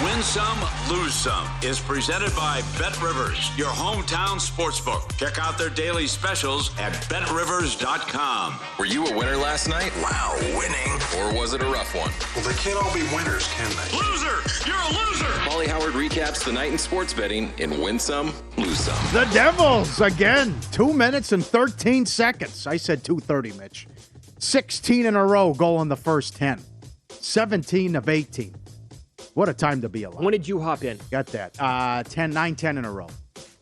Win Some, Lose Some is presented by Bet Rivers, your hometown sportsbook. Check out their daily specials at betrivers.com. Were you a winner last night? Wow, winning. Or was it a rough one? Well, they can't all be winners, can they? Loser! You're a loser! Molly Howard recaps the night in sports betting in Win Some, Lose Some. The Devils, again, 2 minutes and 13 seconds. I said 2:30, Mitch. 16 in a row goal in the first 10. 17 of 18. What a time to be alive. When did you hop in? Got that. 9-10 in a row.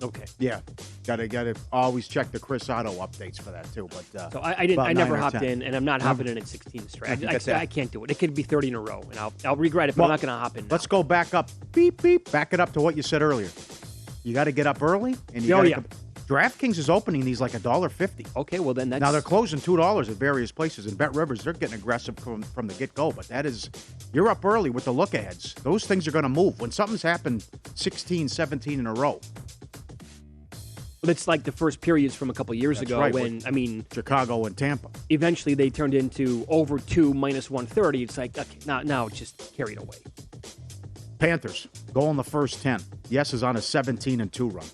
Okay. Yeah. Got to always check the Chris Otto updates for that, too. But so I didn't. I never hopped in, and I'm not hopping in at 16 straight. I can't do it. It could be 30 in a row, and I'll regret it, but I'm not going to hop in now. Let's go back up. Beep, beep. Back it up to what you said earlier. You got to get up early. And DraftKings is opening these like $1.50. Okay, well then that's... Now they're closing $2 at various places. And Bet Rivers, they're getting aggressive from the get-go. But that is, you're up early with the look-aheads. Those things are going to move. When something's happened 16, 17 in a row. It's like the first periods from a couple years ago right, when, Chicago and Tampa. Eventually they turned into over 2 minus 130. It's like, okay, now it's just carried away. Panthers, goal in the first 10. Yes is on a 17-2 run.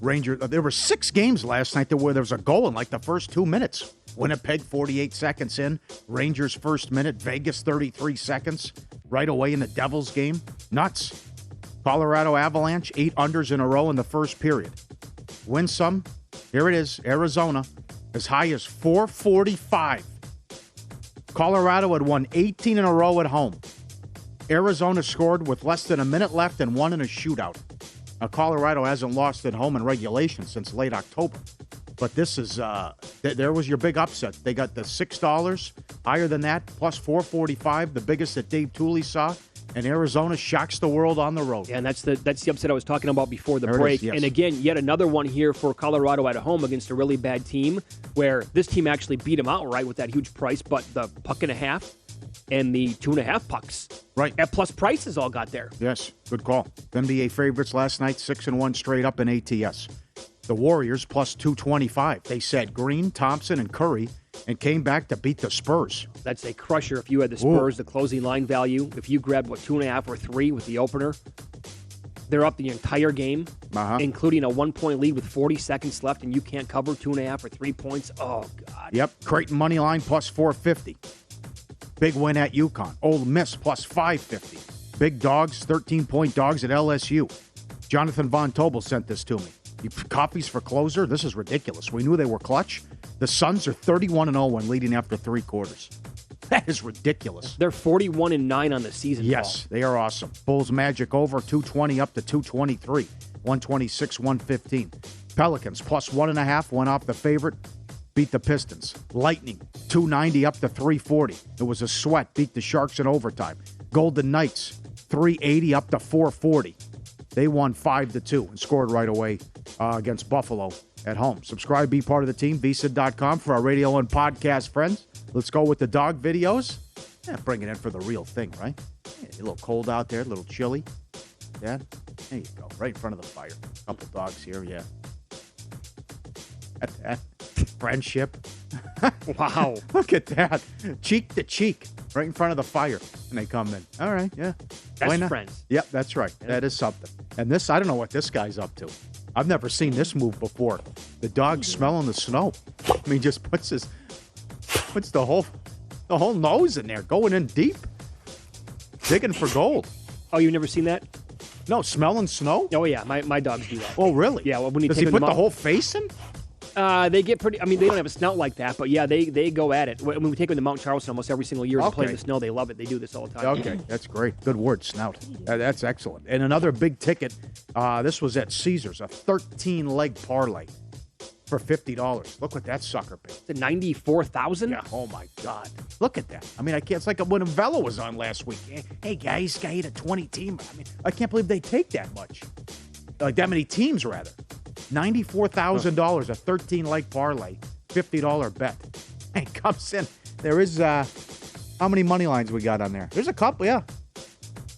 Ranger, there were 6 games last night where there was a goal in like the first 2 minutes. Winnipeg, 48 seconds in. Rangers, first minute. Vegas, 33 seconds. Right away in the Devils game. Nuts. Colorado Avalanche, 8 unders in a row in the first period. Win some. Here it is. Arizona, as high as 445. Colorado had won 18 in a row at home. Arizona scored with less than a minute left and won in a shootout. Now, Colorado hasn't lost at home in regulation since late October. But this is, there was your big upset. They got the $6, higher than that, plus 445, the biggest that Dave Tooley saw. And Arizona shocks the world on the road. Yeah, and that's the upset I was talking about before the break. Yes. And again, yet another one here for Colorado at home against a really bad team, where this team actually beat them outright with that huge price, but the puck and a half and the 2.5 pucks. Right. At plus prices all got there. Yes, good call. NBA favorites last night, 6-1 straight up in ATS. The Warriors plus 225. They said Green, Thompson, and Curry, and came back to beat the Spurs. That's a crusher if you had the Spurs, Ooh. the closing line value. If you grabbed, 2.5 or 3 with the opener, they're up the entire game, including a 1-point lead with 40 seconds left, and you can't cover 2.5 or 3 points. Oh, God. Yep, Creighton money line plus 450. Big win at UConn. Ole Miss plus 550. Big dogs, 13-point dogs at LSU. Jonathan Von Tobel sent this to me. Coffees for closer? This is ridiculous. We knew they were clutch. The Suns are 31-0 when leading after 3 quarters. That is ridiculous. They're 41-9 on the season. Yes, Paul. they are awesome. Bulls Magic over 220 up to 223. 126-115. Pelicans plus 1.5 went off the favorite. Beat the Pistons. Lightning 290 up to 340. It was a sweat. Beat the Sharks in overtime. Golden Knights 380 up to 440. They won 5-2 and scored right away against Buffalo at home. Subscribe, be part of the team, visa.com for our radio and podcast friends. Let's go with the dog videos. Yeah, bring it in for the real thing, right? Yeah, a little cold out there, a little chilly. Yeah, there you go, right in front of the fire. Couple dogs here, yeah. At that. Friendship. Wow. Look at that. Cheek to cheek, right in front of the fire. And they come in. All right, yeah. Best friends. Yep, that's right. Yeah. That is something. And this, I don't know what this guy's up to. I've never seen this move before. The dog smelling the snow. I mean, just puts the whole nose in there, going in deep. Digging for gold. Oh, you've never seen that? No, smelling snow? Oh, yeah. My dogs do that. Oh, really? Yeah. Well, when you Does take he them put the out, whole face in? They get pretty. I mean, they don't have a snout like that, but yeah, they go at it. When we take them to Mount Charleston almost every single year to play in the snow, they love it. They do this all the time. Okay, that's great. Good word, snout. That's excellent. And another big ticket. This was at Caesars, a 13-leg parlay for $50. Look what that sucker paid. The 94,000. Yeah. Oh my God. Look at that. I mean, I can't. It's like when Vela was on last week. Hey guys, guy hit a 20 team. I mean, I can't believe they take that much. Like that many teams, rather. $94,000, a 13-leg parlay, $50 bet. And comes in. There is, how many money lines we got on there? There's a couple, yeah.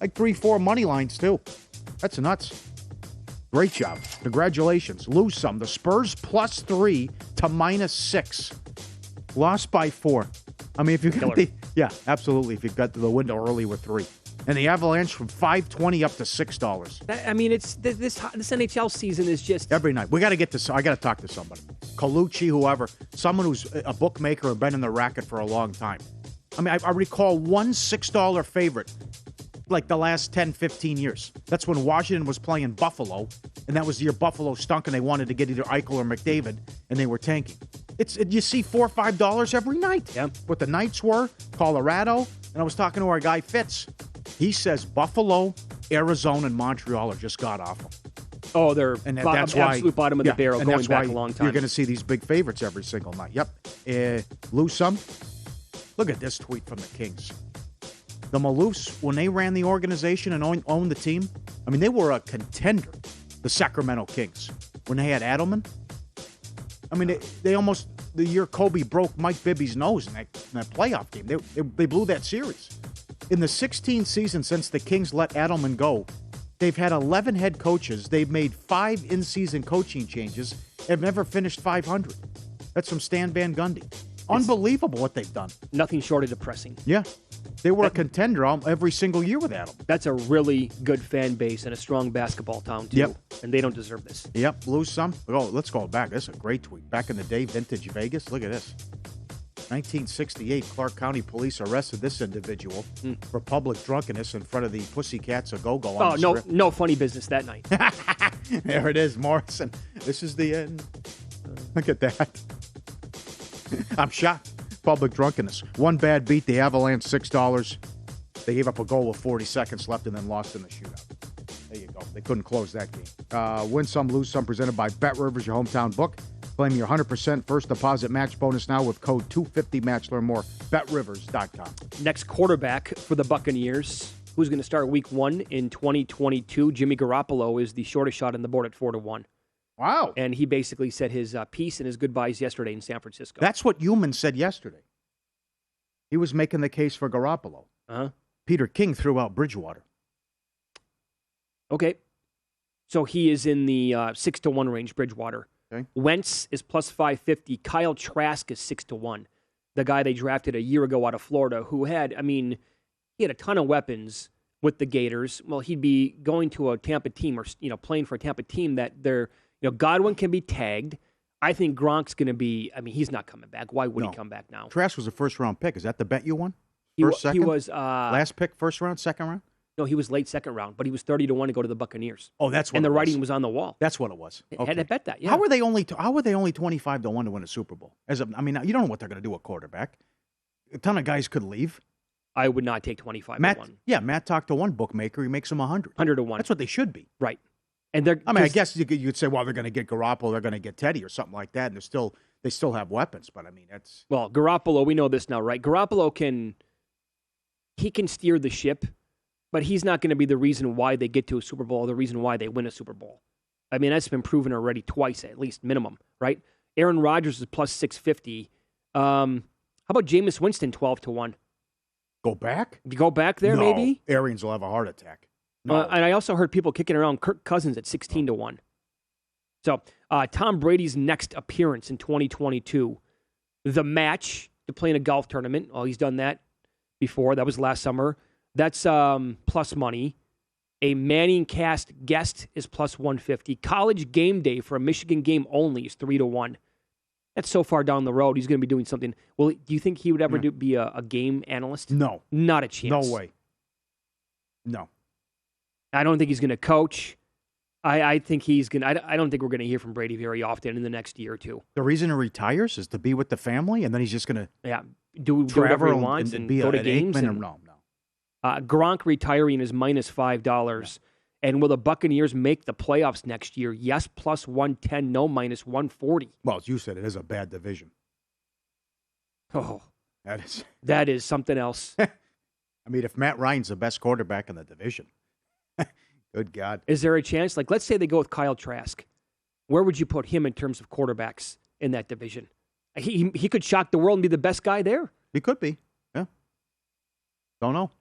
Like 3-4 money lines, too. That's nuts. Great job. Congratulations. Lose some. The Spurs +3 to -6. Lost by 4. I mean, if you got yeah, absolutely. If you got to the window early with 3. And the Avalanche from $5.20 up to $6. I mean, it's this NHL season is just Every night. We got to get this. I got to talk to somebody. Colucci, whoever. Someone who's a bookmaker and been in the racket for a long time. I mean, I recall one $6 favorite like the last 10, 15 years. That's when Washington was playing Buffalo, and that was the year Buffalo stunk, and they wanted to get either Eichel or McDavid, and they were tanking. You see $4 or $5 every night. Yeah. What the Knights were, Colorado, and I was talking to our guy Fitz. He says Buffalo, Arizona, and Montreal are just god-awful. Oh, they're that's why, absolute bottom of the barrel going back a long time. You're going to see these big favorites every single night. Yep. Lose some. Look at this tweet from the Kings. The Maloofs, when they ran the organization and owned the team, I mean, they were a contender, the Sacramento Kings, when they had Adelman. I mean, they almost, the year Kobe broke Mike Bibby's nose in that playoff game, they blew that series. In the 16 seasons since the Kings let Adelman go, they've had 11 head coaches. They've made 5 in-season coaching changes. They've never finished 500. That's from Stan Van Gundy. Unbelievable what they've done. Nothing short of depressing. Yeah. They were a contender every single year with Adelman. That's a really good fan base and a strong basketball town, too. Yep. And they don't deserve this. Yep. Lose some. Oh, let's go back. This is a great tweet. Back in the day, vintage Vegas. Look at this. 1968, Clark County police arrested this individual for public drunkenness in front of the Pussycats a Go-Go on the strip. No funny business that night. There it is, Morrison. This is the end. Look at that. I'm shocked. Public drunkenness. One bad beat, the Avalanche, $6. They gave up a goal with 40 seconds left and then lost in the shootout. There you go. They couldn't close that game. Win some, lose some, presented by Bet Rivers, your hometown book. Claim your 100% first deposit match bonus now with code 250MATCH. Learn more, betrivers.com. Next quarterback for the Buccaneers, who's going to start week 1 in 2022. Jimmy Garoppolo is the shortest shot on the board at 4-1. Wow. And he basically said his piece and his goodbyes yesterday in San Francisco. That's what Human said yesterday. He was making the case for Garoppolo. Uh-huh. Peter King threw out Bridgewater. Okay. So he is in the 6-1 range, Bridgewater. Okay. Wentz is plus 550. Kyle Trask is 6-1. The guy they drafted a year ago out of Florida who had, he had a ton of weapons with the Gators. Well, he'd be going to a Tampa team or, playing for a Tampa team that they're, Godwin can be tagged. I think Gronk's going to be, he's not coming back. Why would he come back now? Trask was a first-round pick. Is that the bet you won? Second? He was... last pick, first round, second round? No, he was late second round, but he was 30-1 to go to the Buccaneers. Oh, that's what and it the was. writing was on the wall. That's what it was. Okay. Had to bet that. Yeah. How are they only 25-1 to win a Super Bowl? You don't know what they're going to do at quarterback. A ton of guys could leave. I would not take 25-1. Yeah, Matt talked to one bookmaker. He makes them 100. 100-1. That's what they should be. Right. And they're. I guess you'd say, well, they're going to get Garoppolo, they're going to get Teddy or something like that, and they still have weapons. But that's well, Garoppolo. We know this now, right? Garoppolo can steer the ship, but he's not going to be the reason why they get to a Super Bowl or the reason why they win a Super Bowl. That's been proven already twice, at least minimum, right? Aaron Rodgers is plus 650. How about Jameis Winston 12-1? Go back? Go back there, no. maybe? Arians will have a heart attack. No. And I also heard people kicking around Kirk Cousins at 16-1. So Tom Brady's next appearance in 2022, the match to play in a golf tournament. Oh, he's done that before. That was last summer. That's plus money. A Manning cast guest is plus 150. College game day for a Michigan game only is 3-1. That's so far down the road. He's going to be doing something. Well, do you think he would ever be a game analyst? No. Not a chance. No way. No. I don't think he's going to coach. I think he's going to. I don't think we're going to hear from Brady very often in the next year or two. The reason he retires is to be with the family, and then he's just going to do whatever he wants and go to games. No. Gronk retiring is minus $5. And will the Buccaneers make the playoffs next year? Yes, plus 110. No, minus 140. Well, as you said, it is a bad division. Oh, that is something else. If Matt Ryan's the best quarterback in the division, good God. Is there a chance? Like, let's say they go with Kyle Trask. Where would you put him in terms of quarterbacks in that division? He could shock the world and be the best guy there. He could be. Yeah. Don't know.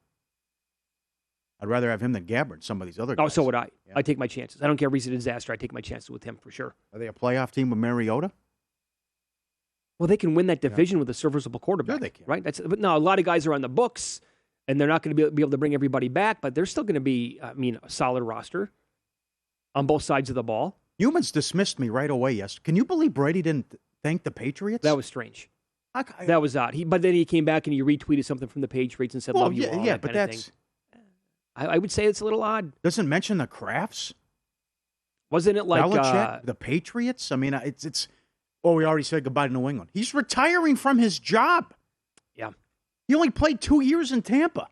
I'd rather have him than Gabbard, some of these other guys. Oh, so would I. Yeah. I take my chances. I don't care if he's a disaster. I take my chances with him for sure. Are they a playoff team with Mariota? Well, they can win that division with a serviceable quarterback. Sure they can. Right? But no, a lot of guys are on the books. and they're not going to be able to bring everybody back, but they're still going to be, a solid roster on both sides of the ball. Humans dismissed me right away, yes. Can you believe Brady didn't thank the Patriots? That was strange. That was odd. But then he came back and he retweeted something from the Patriots and said, love you all. Yeah, but that's... I would say it's a little odd. Doesn't mention the Crafts? Wasn't it like... Belichick, the Patriots? I mean, it's... Oh, we already said goodbye to New England. He's retiring from his job. Yeah. He only played 2 years in Tampa.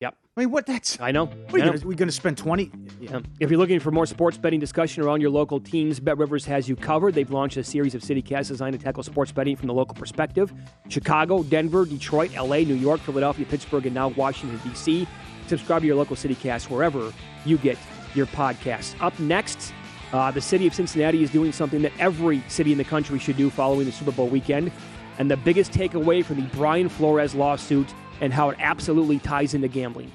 Yep. I mean, what that's... I know. What are we going to spend 20... Yeah. If you're looking for more sports betting discussion around your local teams, Bet Rivers has you covered. They've launched a series of CityCasts designed to tackle sports betting from the local perspective. Chicago, Denver, Detroit, LA, New York, Philadelphia, Pittsburgh, and now Washington, D.C. Subscribe to your local CityCast wherever you get your podcasts. Up next, the city of Cincinnati is doing something that every city in the country should do following the Super Bowl weekend. And the biggest takeaway from the Brian Flores lawsuit and how it absolutely ties into gambling.